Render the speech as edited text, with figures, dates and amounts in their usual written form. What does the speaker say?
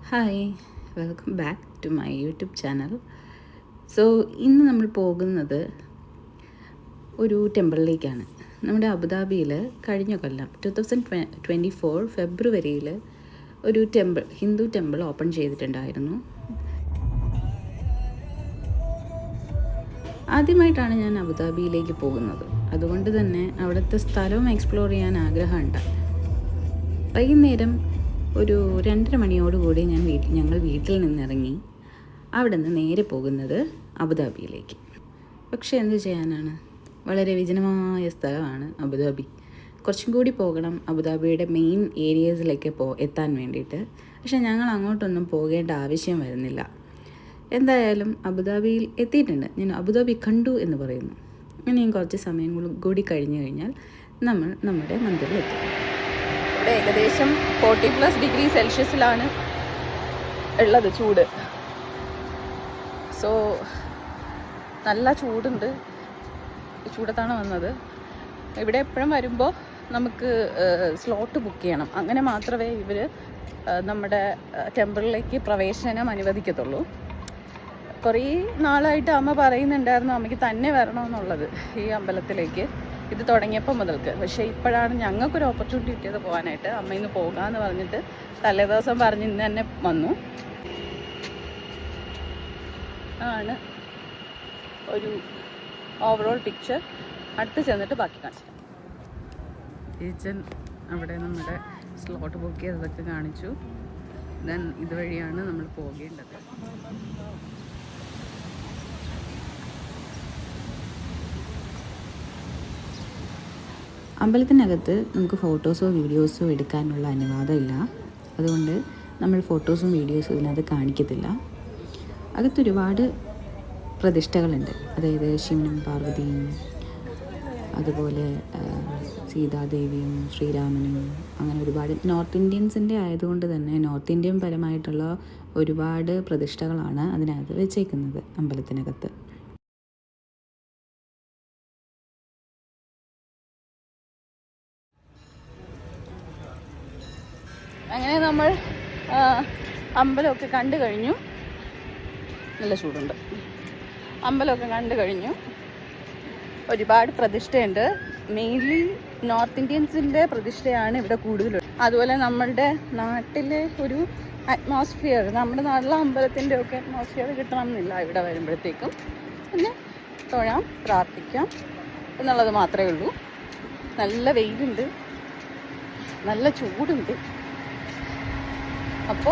Hi, welcome back to my YouTube channel. So ഇന്ന് നമ്മൾ പോകുന്നത് ഒരു ടെമ്പിളിലേക്കാണ്. നമ്മുടെ അബുദാബിയിൽ കഴിഞ്ഞ കൊല്ലം 2024 ഫെബ്രുവരിയിൽ ഒരു ഹിന്ദു ടെമ്പിൾ ഓപ്പൺ ചെയ്തിട്ടുണ്ടായിരുന്നു. ആദ്യമായിട്ടാണ് ഞാൻ അബുദാബിയിലേക്ക് പോകുന്നത്. അതുകൊണ്ട് തന്നെ അവിടുത്തെ സ്ഥലവും എക്സ്പ്ലോർ ചെയ്യാൻ ആഗ്രഹമുണ്ട്. വൈകുന്നേരം ഒരു 2:30 മണിയോടുകൂടി ഞങ്ങൾ വീട്ടിൽ നിന്നിറങ്ങി അവിടെ നിന്ന് നേരെ പോകുന്നത് അബുദാബിയിലേക്ക്. പക്ഷേ എന്ത് ചെയ്യാനാണ്, വളരെ വിജനമായ സ്ഥലമാണ് അബുദാബി. കുറച്ചും കൂടി പോകണം അബുദാബിയുടെ മെയിൻ ഏരിയസിലേക്ക് എത്താൻ വേണ്ടിയിട്ട്. പക്ഷേ ഞങ്ങൾ അങ്ങോട്ടൊന്നും പോകേണ്ട ആവശ്യം വരുന്നില്ല. എന്തായാലും അബുദാബിയിൽ എത്തിയിട്ടുണ്ട്. ഞാൻ അബുദാബി കണ്ടു എന്ന് പറയുന്നു. ഇനിയും കുറച്ച് സമയം കൂടി കഴിഞ്ഞു കഴിഞ്ഞാൽ നമ്മൾ നമ്മുടെ മന്ദിറിലെത്തും. ഇവിടെ ഏകദേശം 40+ ഡിഗ്രി സെൽഷ്യസിലാണ് ഉള്ളത് ചൂട്. സോ നല്ല ചൂടുണ്ട്. ചൂടത്താണ് വന്നത്. ഇവിടെ എപ്പോഴും വരുമ്പോൾ നമുക്ക് സ്ലോട്ട് ബുക്ക് ചെയ്യണം. അങ്ങനെ മാത്രമേ ഇവർ നമ്മുടെ ടെമ്പിളിലേക്ക് പ്രവേശനം അനുവദിക്കത്തുള്ളൂ. കുറേ നാളായിട്ട് അമ്മ പറയുന്നുണ്ടായിരുന്നു അമ്മയ്ക്ക് തന്നെ വരണമെന്നുള്ളത് ഈ അമ്പലത്തിലേക്ക്, ഇത് തുടങ്ങിയപ്പോൾ മുതൽക്ക്. പക്ഷേ ഇപ്പോഴാണ് ഞങ്ങൾക്കൊരു ഓപ്പർച്യൂണിറ്റി കിട്ടിയത് പോകാനായിട്ട്. അമ്മ ഇന്ന് പോകാമെന്ന് പറഞ്ഞിട്ട് തലേദിവസം പറഞ്ഞ് ഇന്ന് തന്നെ വന്നു. ആണ് ഒരു ഓവറോൾ പിക്ചർ. അടുത്ത് ചെന്നിട്ട് ബാക്കി കാണിച്ചു. കിച്ചൻ അവിടെ നമ്മുടെ സ്ലോട്ട് ബുക്ക് ചെയ്തതൊക്കെ കാണിച്ചു. ദെൻ ഇതുവഴിയാണ് നമ്മൾ പോകേണ്ടത്. അമ്പലത്തിനകത്ത് നമുക്ക് ഫോട്ടോസോ വീഡിയോസോ എടുക്കാനുള്ള അനുവാദമില്ല. അതുകൊണ്ട് നമ്മൾ ഫോട്ടോസും വീഡിയോസും ഇതിനകത്ത് കാണിക്കത്തില്ല. അകത്തൊരുപാട് പ്രതിഷ്ഠകളുണ്ട്. അതായത് ശിവനും പാർവതിയും, അതുപോലെ സീതാദേവിയും ശ്രീരാമനും, അങ്ങനെ ഒരുപാട് നോർത്ത് ഇന്ത്യൻസിൻ്റെ ആയതുകൊണ്ട് തന്നെ നോർത്ത് ഇന്ത്യൻ പരമായിട്ടുള്ള ഒരുപാട് പ്രതിഷ്ഠകളാണ് അതിനകത്ത് വെച്ചേക്കുന്നത് അമ്പലത്തിനകത്ത്. അങ്ങനെ നമ്മൾ അമ്പലമൊക്കെ കണ്ടു കഴിഞ്ഞു. നല്ല ചൂടുണ്ട്. അമ്പലമൊക്കെ കണ്ടു കഴിഞ്ഞു. ഒരുപാട് പ്രതിഷ്ഠയുണ്ട്. മെയിൻലി നോർത്ത് ഇന്ത്യൻസിൻ്റെ പ്രതിഷ്ഠയാണ് ഇവിടെ കൂടുതലും. അതുപോലെ നമ്മളുടെ നാട്ടിലെ ഒരു അറ്റ്മോസ്ഫിയർ, നമ്മുടെ നാട്ടിലെ അമ്പലത്തിൻ്റെ ഒക്കെ അറ്റ്മോസ്ഫിയർ കിട്ടണം എന്നില്ല ഇവിടെ വരുമ്പോഴത്തേക്കും. പിന്നെ തൊഴാം, പ്രാർത്ഥിക്കാം എന്നുള്ളത് മാത്രമേ ഉള്ളൂ. നല്ല വെയിലുണ്ട്, നല്ല ചൂടുണ്ട്. അപ്പോൾ